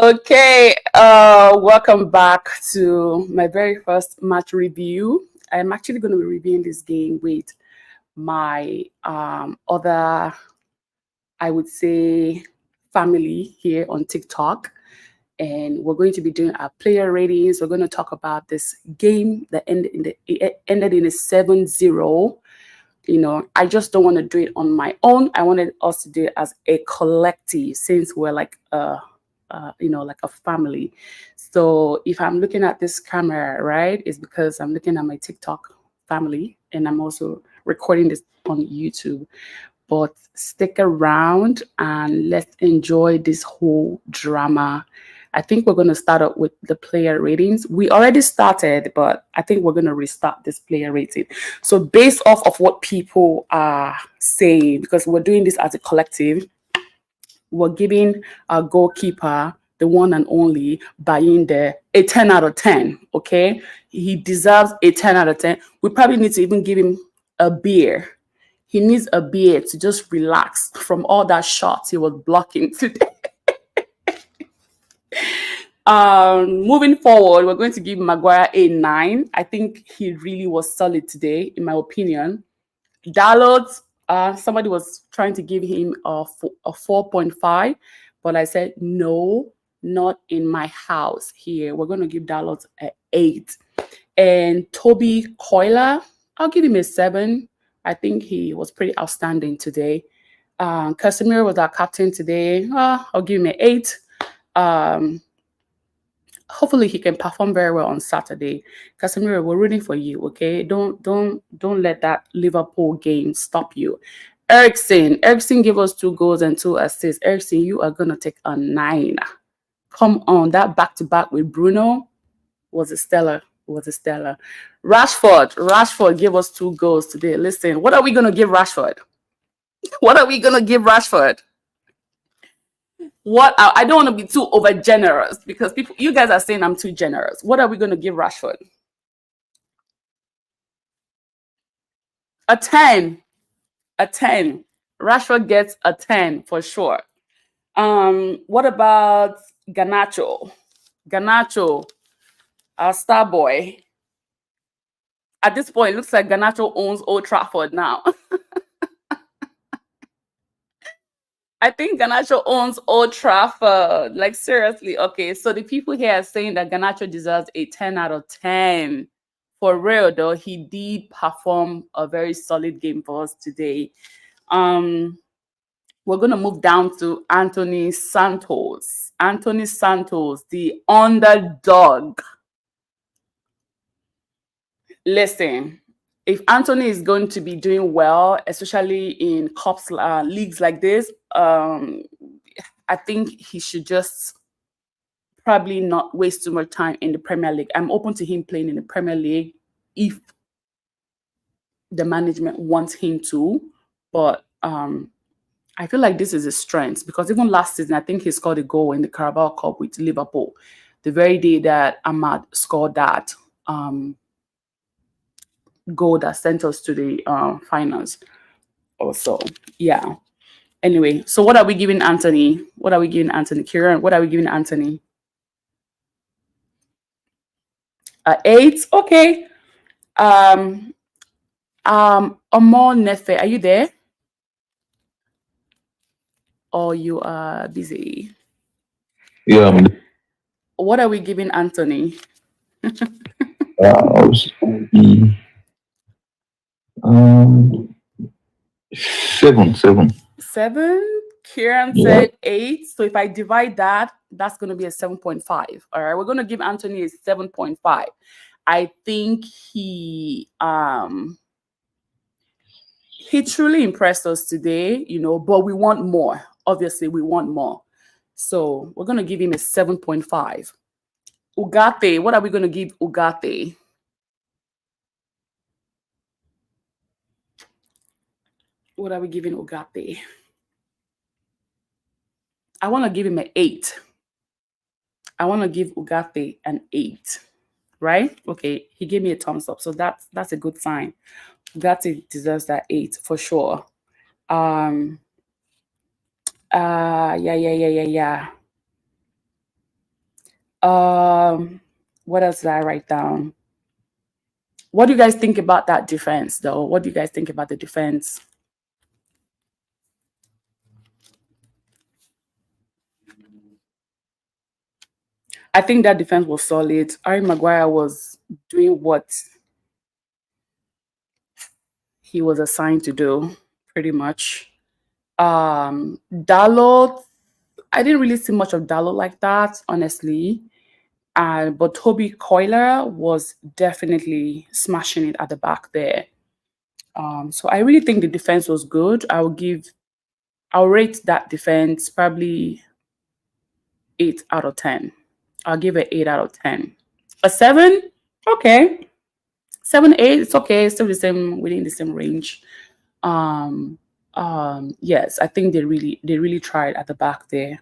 Okay, welcome back to my very first match review. I'm actually going to be reviewing this game with my other, I would say, family here on TikTok. And we're going to be doing our player ratings. We're going to talk about this game that ended in a 7-0. I just don't want to do it on my own. I wanted us to do it as a collective since we're like like a family. So if I'm looking at this camera, right, it's because I'm looking at my TikTok family and I'm also recording this on YouTube. But stick around and let's enjoy this whole drama. I think we're going to start up with the player ratings. We already started, but I think we're going to restart this player rating. So based off of what people are saying, because we're doing this as a collective, we're giving our goalkeeper, the one and only, Bayinde, a 10 out of 10. Okay, he deserves a 10 out of 10. We probably need to even give him a beer. He needs a beer to just relax from all that shots he was blocking today. Moving forward, we're going to give Maguire a 9. I think he really was solid today, in my opinion. Dalot, somebody was trying to give him a 4.5, but I said, no, not in my house here. We're going to give Dalot an 8. And Toby Coiler, I'll give him a 7. I think he was pretty outstanding today. Casemiro was our captain today. I'll give him an 8. Hopefully he can perform very well on Saturday. Casemiro, we're rooting for you, okay? Don't let that Liverpool game stop you. Eriksen gave us 2 goals and 2 assists. Eriksen, you are gonna take a 9. Come on, that back-to-back with Bruno was a stellar. Rashford gave us 2 goals today. Listen, what are we gonna give Rashford? What are we gonna give Rashford? What I don't want to be too over generous because you guys are saying I'm too generous. What are we going to give Rashford? A 10. A 10. Rashford gets a 10 for sure. What about Garnacho? Garnacho, our star boy. At this point, it looks like Garnacho owns Old Trafford now. I think Garnacho owns Old Trafford. Like, seriously. Okay, so the people here are saying that Garnacho deserves a 10 out of 10. For real, though, he did perform a very solid game for us today. We're going to move down to Anthony Santos. Anthony Santos, the underdog. Listen, if Anthony is going to be doing well, especially in cups leagues like this, I think he should just probably not waste too much time in the Premier League. I'm open to him playing in the Premier League if the management wants him to, but I feel like this is his strength because even last season, I think he scored a goal in the Carabao Cup with Liverpool, the very day that Ahmad scored that goal that sent us to the finals. Also, yeah. Anyway, so what are we giving Anthony? Kieran, what are we giving Anthony? 8. Okay. Amor Nefe, are you there? Or you are busy? Yeah, What are we giving Anthony? I was um 7. 7. Kieran Yeah, said 8. So if I divide that, that's going to be a 7.5. All right, we're going to give Anthony a 7.5. I think he truly impressed us today, but we want more. Obviously, we want more. So we're going to give him a 7.5. Ugarte, what are we going to give Ugarte? What are we giving Ugarte? I want to give him an 8. I want to give Ugarte an 8. Right? Okay, he gave me a thumbs up, so that's a good sign. Ugarte deserves that 8 for sure. Yeah. What else did I write down? What do you guys think about that defense, though? What do you guys think about the defense? I think that defense was solid. Harry Maguire was doing what he was assigned to do, pretty much. Dalot, I didn't really see much of Dalot like that, honestly. But Toby Coiler was definitely smashing it at the back there. So I really think the defense was good. I'll rate that defense probably 8 out of 10. I'll give it 8 out of 10. A 7? Okay. 7, 8, it's okay. It's still the same, within the same range. Um, yes, I think they really tried at the back there.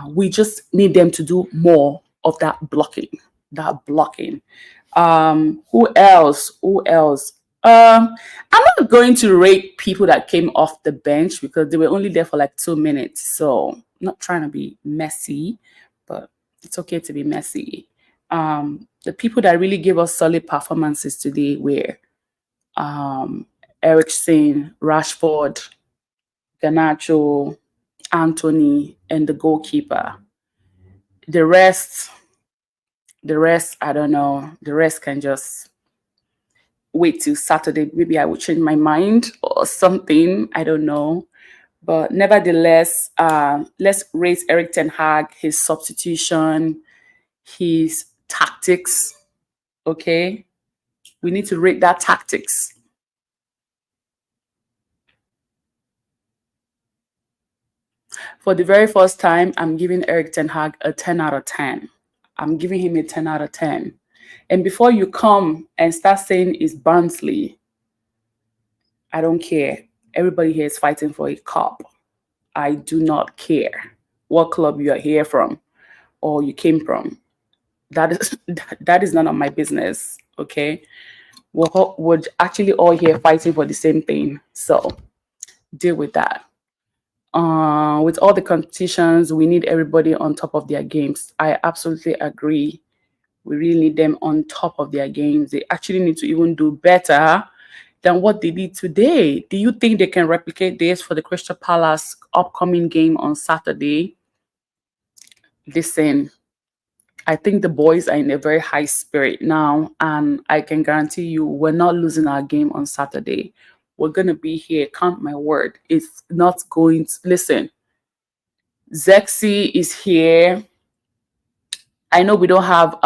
We just need them to do more of that blocking. That blocking. Who else? Who else? I'm not going to rate people that came off the bench because they were only there for like 2 minutes. So I'm not trying to be messy, but it's okay to be messy. The people that really gave us solid performances today were Ericsson, Rashford, Ganacho, Anthony, and the goalkeeper. The rest, the rest, I don't know. The rest can just wait till Saturday. Maybe I will change my mind or something. I don't know. But nevertheless, let's rate Eric Ten Hag, his substitution, his tactics. Okay, we need to rate that tactics. For the very first time, I'm giving Eric Ten Hag a 10 out of 10. I'm giving him a 10 out of 10. And before you come and start saying it's Barnsley, I don't care. Everybody here is fighting for a cup. I do not care what club you are here from or you came from. That is none of my business. Okay, we're actually all here fighting for the same thing. So deal with that. With all the competitions, we need everybody on top of their games. I absolutely agree. We really need them on top of their games. They actually need to even do better than what they did today. Do you think they can replicate this for the Crystal Palace upcoming game on Saturday? Listen, I think the boys are in a very high spirit now, and I can guarantee you we're not losing our game on Saturday. We're going to be here. Count my word. It's not going to. Listen, Zexi is here. I know we don't have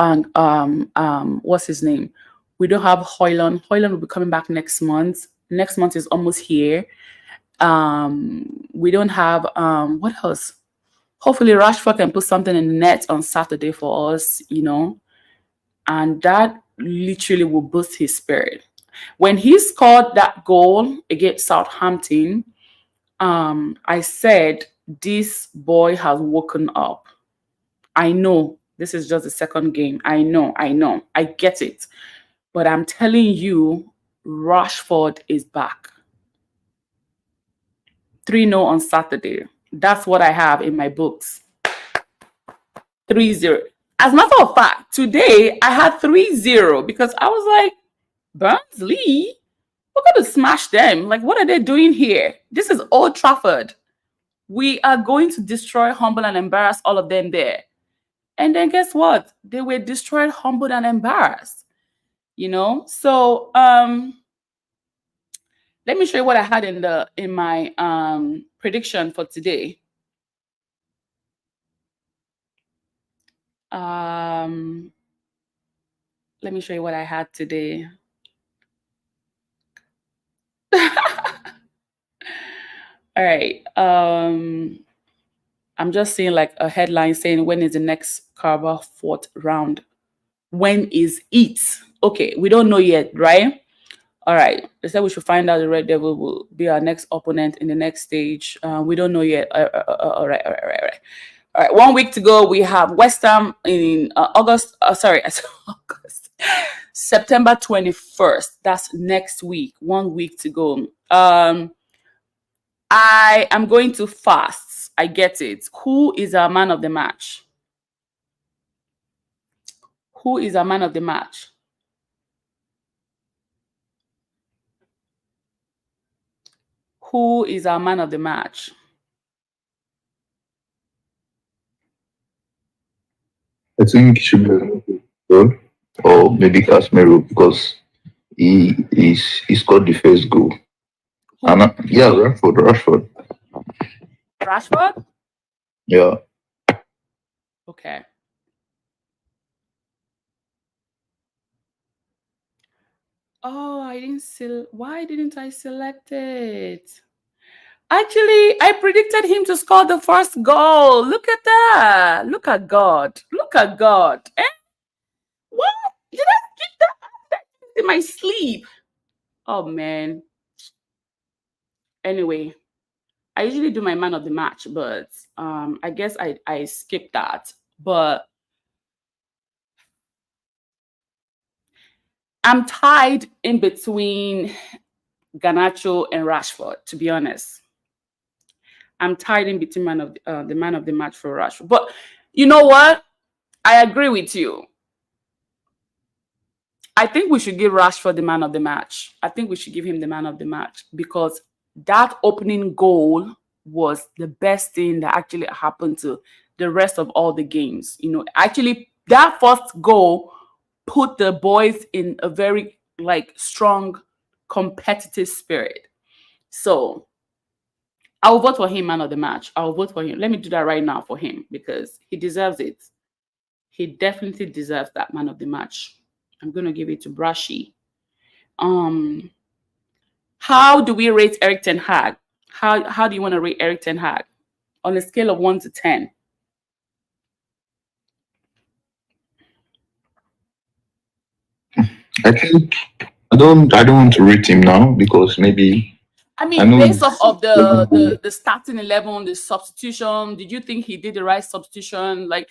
what's his name? We don't have Hoyland. Hoyland will be coming back next month. Next month is almost here. We don't have what else? Hopefully Rashford can put something in the net on Saturday for us, and that literally will boost his spirit. When he scored that goal against Southampton, I said this boy has woken up. I know this is just the second game. I know, I get it. But I'm telling you, Rashford is back. 3-0 on Saturday. That's what I have in my books. 3-0. As a matter of fact, today I had 3-0 because I was like, Barnsley, we're going to smash them. Like, what are they doing here? This is Old Trafford. We are going to destroy, humble, and embarrass all of them there. And then guess what? They were destroyed, humbled, and embarrassed. So let me show you what I had in my prediction for today. Let me show you what I had today. All right. I'm just seeing like a headline saying, when is the next Carabao fourth round? When is it? Okay, we don't know yet, right? All right. They said we should find out the Red Devil will be our next opponent in the next stage. We don't know yet. All right. All right. 1 week to go. We have West Ham in August. August. September 21st. That's next week. 1 week to go. I am going to fast. I get it. Who is our man of the match? Who is our man of the match? Who is our man of the match? I think it should be good, or maybe Casemiro because he scored the first goal. And Who? yeah, Rashford. Rashford? Yeah, Okay. Oh, I didn't why didn't I select it? Actually, I predicted him to score the first goal. Look at that. Look at God. Look at God. Eh? What? Did I get that in my sleep? Oh man. Anyway, I usually do my man of the match, but I guess I skipped that. But I'm tied in between Ganacho and Rashford, to be honest. I'm tied in between the man of the match for Rashford. But you know what? I agree with you. I think we should give Rashford the man of the match. I think we should give him the man of the match because that opening goal was the best thing that actually happened to the rest of all the games. You know, actually, that first goal put the boys in a very like strong competitive spirit. So I'll vote for him man of the match. I'll vote for him. Let me do that right now for him because he deserves it. He definitely deserves that man of the match. I'm gonna give it to Brashi. Um, how do we rate Eric Ten Hag? How do you want to rate Eric Ten Hag on a scale of 1 to 10? I think I don't want to rate him now because maybe I I mean, know based off it's of the, level. the the starting 11, the substitution, did you think he did the right substitution? Like,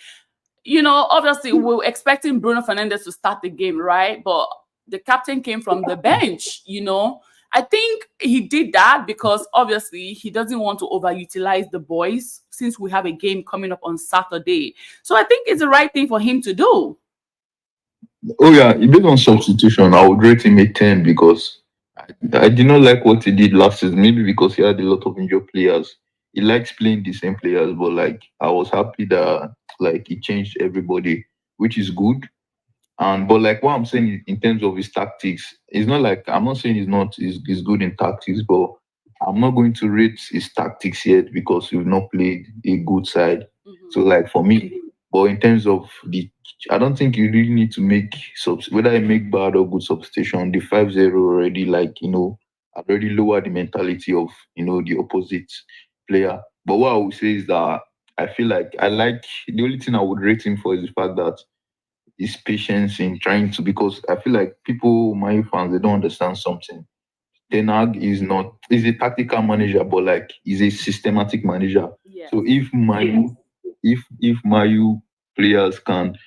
you know, obviously we were expecting Bruno Fernandes to start the game, right? But the captain came from the bench, you know. I think he did that because obviously he doesn't want to overutilize the boys since we have a game coming up on Saturday. So I think it's the right thing for him to do. Oh yeah, based on substitution, I would rate him a 10 because I did not like what he did last season. Maybe because he had a lot of injured players. He likes playing the same players, but like I was happy that like he changed everybody, which is good. And but like what I'm saying in terms of his tactics, it's not like I'm not saying he's good in tactics, but I'm not going to rate his tactics yet because we've not played a good side. So Mhm. like for me, but in terms of the I don't think you really need to make whether I make bad or good substitution, the 5-0 already like, I've already lowered the mentality of, the opposite player. But what I would say is that I feel like I like the only thing I would rate him for is the fact that his patience in trying to because I feel like people, my fans, they don't understand something. Ten Hag is not is a tactical manager, but like he's a systematic manager. Yes. So if Mayu players can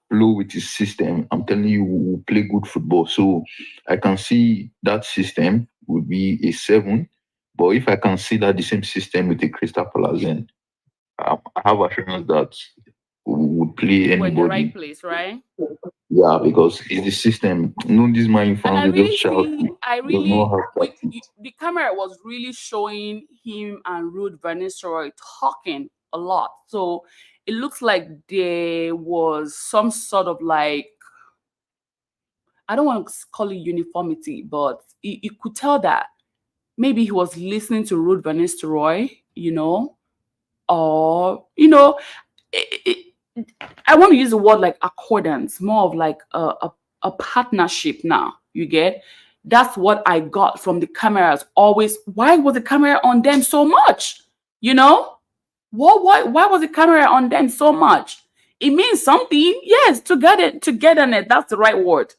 flow with his system, I'm telling you, we will play good football. So I can see that system would be a 7. But if I can see that the same system with a Crystal Palace, then I have assurance that we would play We're in the right anybody. place, right? Yeah, because it's the system. No, these my And fans, they just shout. I Does not really, have tactics. the camera was really showing him and Ruud van Nistelrooy talking a lot. So it looks like there was some sort of like, I don't want to call it uniformity, but you could tell that maybe he was listening to Ruud van Nistelrooy, you know, or, it, it, I want to use the word like accordance, more of like a partnership now. You get? That's what I got from the cameras. Always, why was the camera on them so much? You know? Why was the camera on them so much? It means something. Yes, togetherness. That's the right word.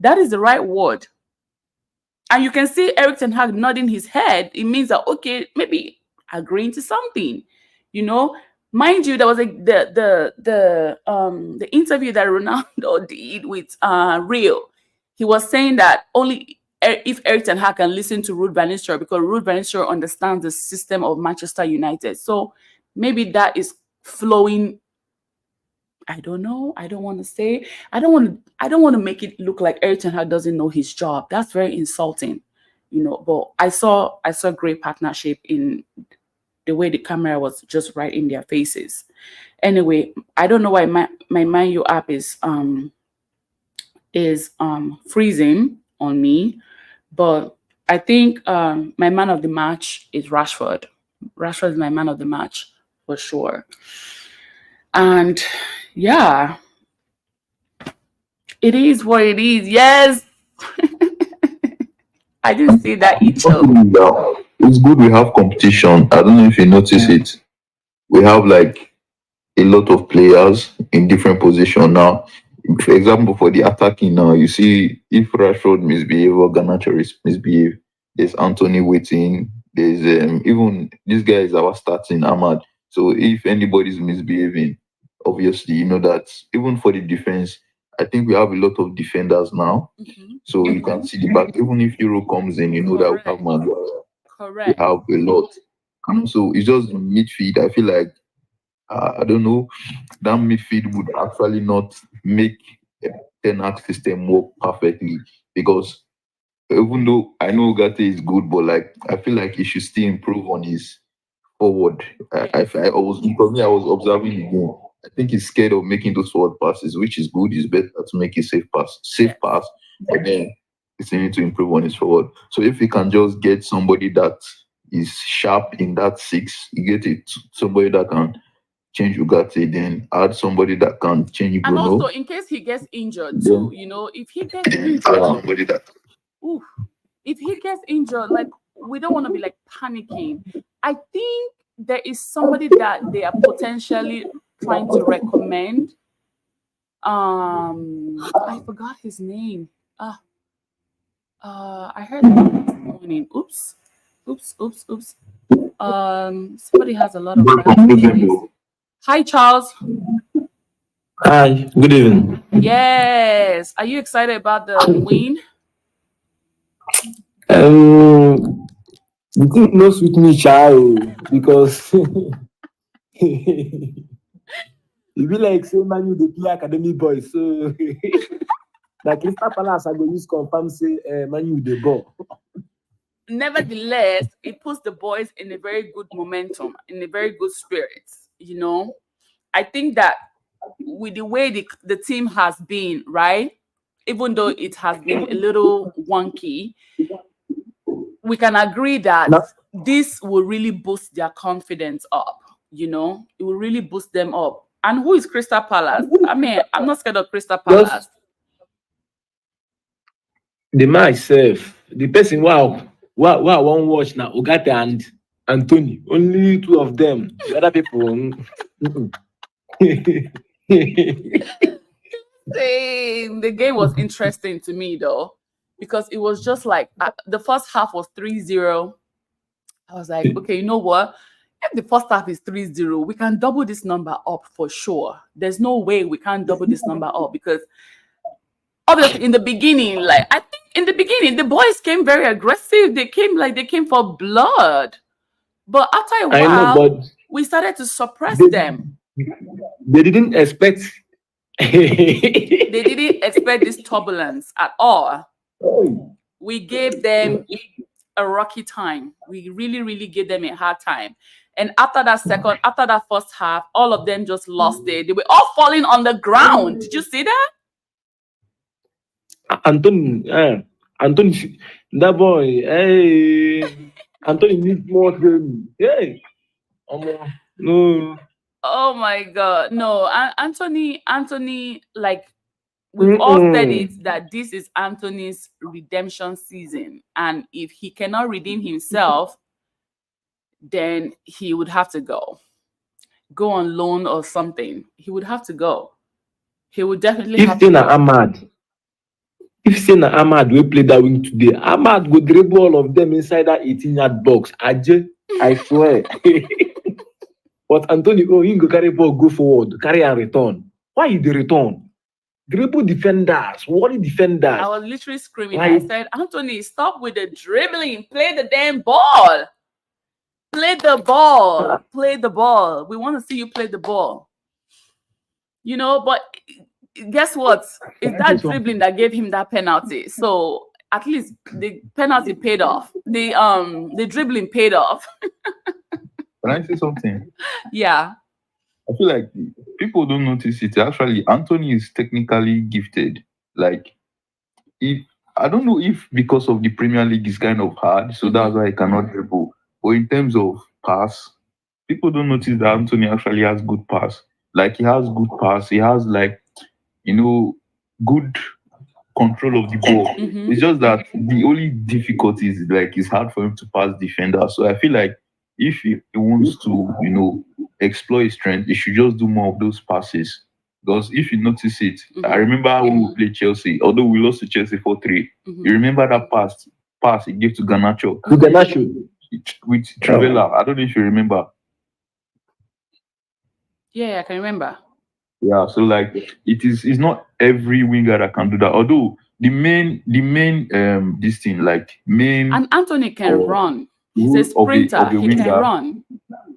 That is the right word. And you can see Eric Ten Hag nodding his head. It means that okay, maybe agreeing to something. You know, mind you, there was the interview that Ronaldo did with Real. He was saying that only if Eric Ten Hag can listen to Ruud van Nistelrooy because Ruud van Nistelrooy understands the system of Manchester United. So maybe that is flowing I don't know. I don't want to say. I don't want to make it look like Eric Ten Hag doesn't know his job. That's very insulting, But I saw great partnership in the way the camera was just right in their faces. Anyway, I don't know why my Man U app is freezing on me, but I think my man of the match is Rashford. Rashford is my man of the match for sure. And yeah, it is what it is. Yes, I didn't see that Icho. Yeah, it's good we have competition. I don't know if you notice it. We have like a lot of players in different positions now. For example, for the attacking now, you see if Rashford misbehave or Garnacho misbehave, there's Anthony waiting. There's even this guy is our starting Ahmad. So if anybody's misbehaving, obviously you know that even for the defense, I think we have a lot of defenders now. Mhm. So you can see the back. Even if Euro comes in, you know that we have Correct. man. We Correct. have a lot. And also it's just midfield. I feel like I don't know, that midfield would actually not make a Ten Hag system work perfectly because even though I know Gate is good, but like I feel like he should still improve on his forward. Yes. I was because me, I was observing the game. I think he's scared of making those forward passes, which is good. It's better to make a safe Yes. pass, but then he's need to improve on his forward. So if he can just get somebody that is sharp in that six, you get it somebody that can change Ugarte, then add somebody that can change And also, Bruno, in case he gets injured too, then if he gets add injured, somebody that. oof, if he gets injured, like we don't want to be like panicking. I think there is somebody that they are potentially trying to recommend. I forgot his name. Uh I heard about it this morning. Oops. Oops, oops, oops. Somebody has a lot of But background noise. Hi, Charles. Hi, good evening. Yes. Are you excited about the win? The thing no sweet me, child, because e be like say man you dey play academy boys, so na Crystal Palace I go use confirm say man you dey ball. Nevertheless, it puts the boys in a very good momentum, in a very good spirit. I think that with the way the team has been, right? Even though it has been a little wonky, we can agree that Now, this will really boost their confidence up. It will really boost them up. And who is Crystal Palace? I mean, I'm not scared of Crystal Palace. just the match sef, the person wey I wan watch na Ugarte and Anthony. Only two of them. The other people. Same. The game was interesting to me though, because it was just like the first half was 3-0. I was like, okay, you know what? If the first half is 3-0, we can double this number up for sure. There's no way we can't double this number up because obviously in the beginning, like I think in the beginning, the boys came very aggressive. They came for blood. But after a I know, while, but we started to suppress they them. they didn't expect. They didn't expect this turbulence at all. We gave them a rocky time. We really, really gave them a hard time. And after that first half, all of them just lost it. They were all falling on the ground. Did you see that? Anthony, Anthony, that boy, hey, Anthony needs more training. Hey, no. Oh my God. No, Anthony, like we've all said Mm-mm. it that this is Anthony's redemption season. And if he cannot redeem himself, then he would have to go on loan or something. He would have to go. He would definitely If have to say na go. Ahmad wey play that wing today, Ahmad go dribble all of them inside that 18-yard box. Aje, I swear. But Anthony, oh, he go carry ball, go forward, carry and return. Why you dey return? Dribble defenders, worry I defenders. was literally screaming. I Like, said, Anthony, stop with the dribbling. Play the damn ball. Play the ball. Play the ball. We want to see you play the ball. But guess what? It's Can I say that something? dribbling that gave him that penalty. So at least the penalty paid off. The dribbling paid off. Can I say something? Yeah. I feel like people don't notice it. Actually, Anthony is technically gifted. Like, if I don't know if because of the Premier League is kind of hard, so that's Mhm. why he cannot dribble. But in terms of pass, people don't notice that Anthony actually has good pass. Like, he has good pass. He has, like, you know, good control of the ball. Mhm. It's just that the only difficulty is, like, it's hard for him to pass defenders. So I feel like if he wants to, explore his strength, he should just do more of those passes. Because if you notice it, I Mhm. remember when we played Chelsea, although we lost to Chelsea 4-3, you Mhm. remember that pass he gave to Garnacho The Ganacho. with Trivela. I don't know if you remember. Yeah, I can remember. Yeah, so like it's not every winger that can do that. Although the main this thing, like main And Anthony can or run. He's a rule of sprinter. a He can winger, run.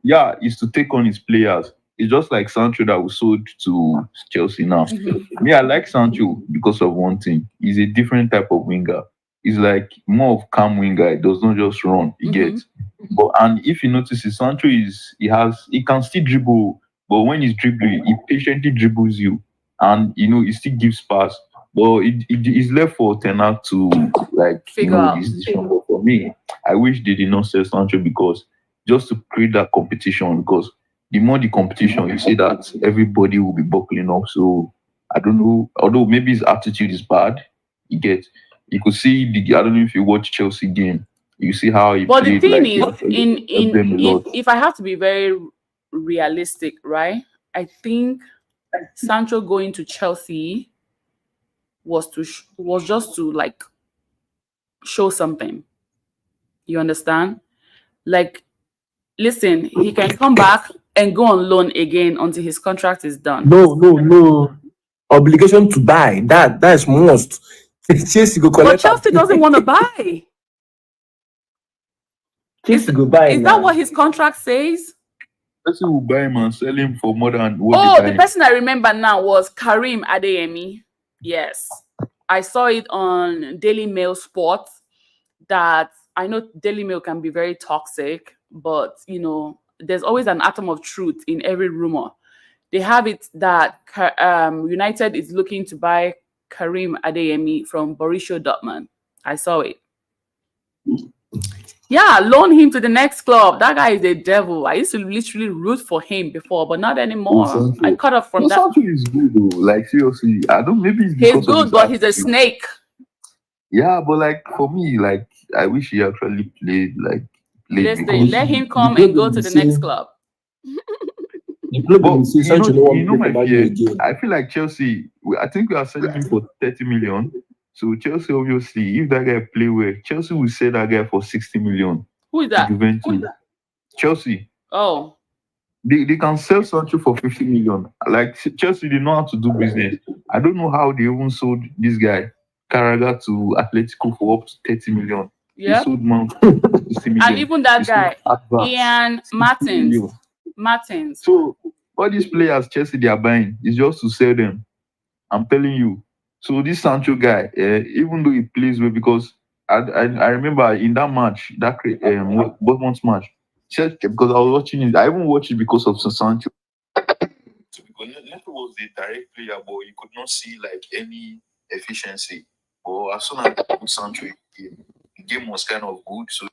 yeah, is to take on his players. It's just like Sancho that was sold to Chelsea now. Mhm. Me, I like Sancho because of one thing. He's a different type of winger. He's like more of calm winger. He does not just run. He Mhm. gets. But and if you notice, Sancho he can still dribble, but when he's dribbling, he patiently dribbles you, and he still gives pass. But it is left for Ten Hag to, like, Figure out. his decision. But for me, I wish they did not sell Sancho, because just to create that competition, because the more the competition, you see that everybody will be buckling up. So I don't know, although maybe his attitude is bad, you could see I don't know if you watch Chelsea game, you see how he But the played, thing like, is, helped them a lot. if I have to be very realistic, right? I think Sancho going to Chelsea was just to like show something. You understand? Like, listen, he can come back and go on loan again until his contract is done. No. Obligation to buy. That's must. Chelsea go But collect am. Chelsea doesn't want to buy. Is Chelsea go buy is that now. what his contract says? Chelsea will buy him and sell him for more than what they Oh, buy the him. person I remember now was Karim Adeyemi. Yes. I saw it on Daily Mail Sports that I know Daily Mail can be very toxic, but there's always an atom of truth in every rumor. They have it that United is looking to buy Karim Adeyemi from Borussia Dortmund. I saw it. Yeah, loan him to the next club. That guy is a devil. I used to literally root for him before, but not anymore. I cut off from But that. Sancho is good though. Like, seriously, I don't. Maybe it's He's because of good, his but he's a attitude. snake. Yeah, but like for me, like I wish he actually played Listen, because. let him The come and go problem to is the say next club. the problem But is say you know, Sancho no you wan know play for my Man U fear. again. I feel like Chelsea. I think we are selling him for 30 million. So Chelsea, obviously, if that guy play well, Chelsea will sell that guy for 60 million Who is to that? Juventus. Chelsea, Oh, they can sell Sancho for 50 million. Like, Chelsea, they know how to do business. I don't know how they even sold this guy Carragher to Atletico for up to 30 million. They yeah. sold Mount for 60 And million. even They that sold guy, Advance Ian 60 Martins. million. Martins. So all these players Chelsea they are buying is just to sell them. I'm telling you. So this Sancho guy, even though he plays well, because I remember in that match, Bournemouth match, because I was watching it. I even watched it because of Sancho. Because Neto was the direct player, but you could not see like any efficiency. But as soon as I put Sancho in the game was kind of good, so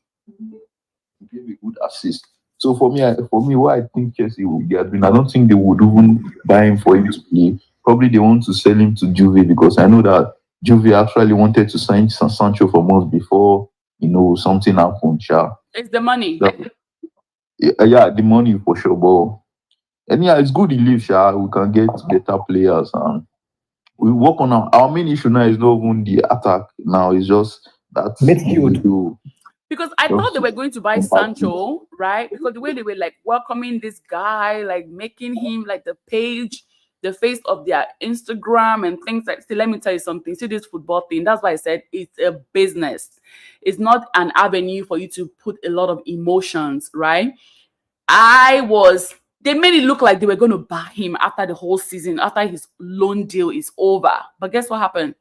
he gave a good assist. So for me, what I think Chelsea will be doing, I don't think they would even buy him for him to play. Probably they want to sell him to Juve, because I know that Juve actually wanted to sign Sancho for months before something happened. Sha. It's the money. Yeah, the money for sure. But anyhow, it's good he leaves. Sha. We can get better players, and we work on our main issue now is not even the attack. Now it's just that Midfield. do Because I thought they just were going to buy compact. Sancho, right? Because the way they were like welcoming this guy, like making him like the face of their Instagram and things like. See, let me tell you something. See this football thing. That's why I said it's a business. It's not an avenue for you to put a lot of emotions, right? they made it look like they were going to buy him after the whole season, after his loan deal is over. But guess what happened?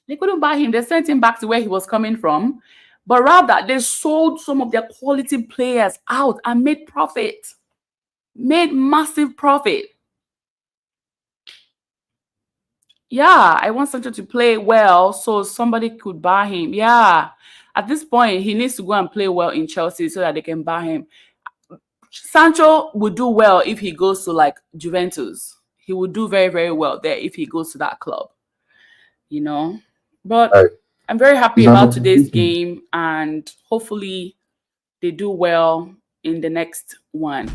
They couldn't buy him. They sent him back to where he was coming from. But rather, they sold some of their quality players out and made profit. Made massive profit. Yeah, I want Sancho to play well so somebody could buy him. Yeah. At this point, he needs to go and play well in Chelsea so that they can buy him. Sancho would do well if he goes to like Juventus. He would do very, very well there if he goes to that club. You know? But Right. I'm very happy No, about no, today's listen. game, and hopefully they do well in the next one.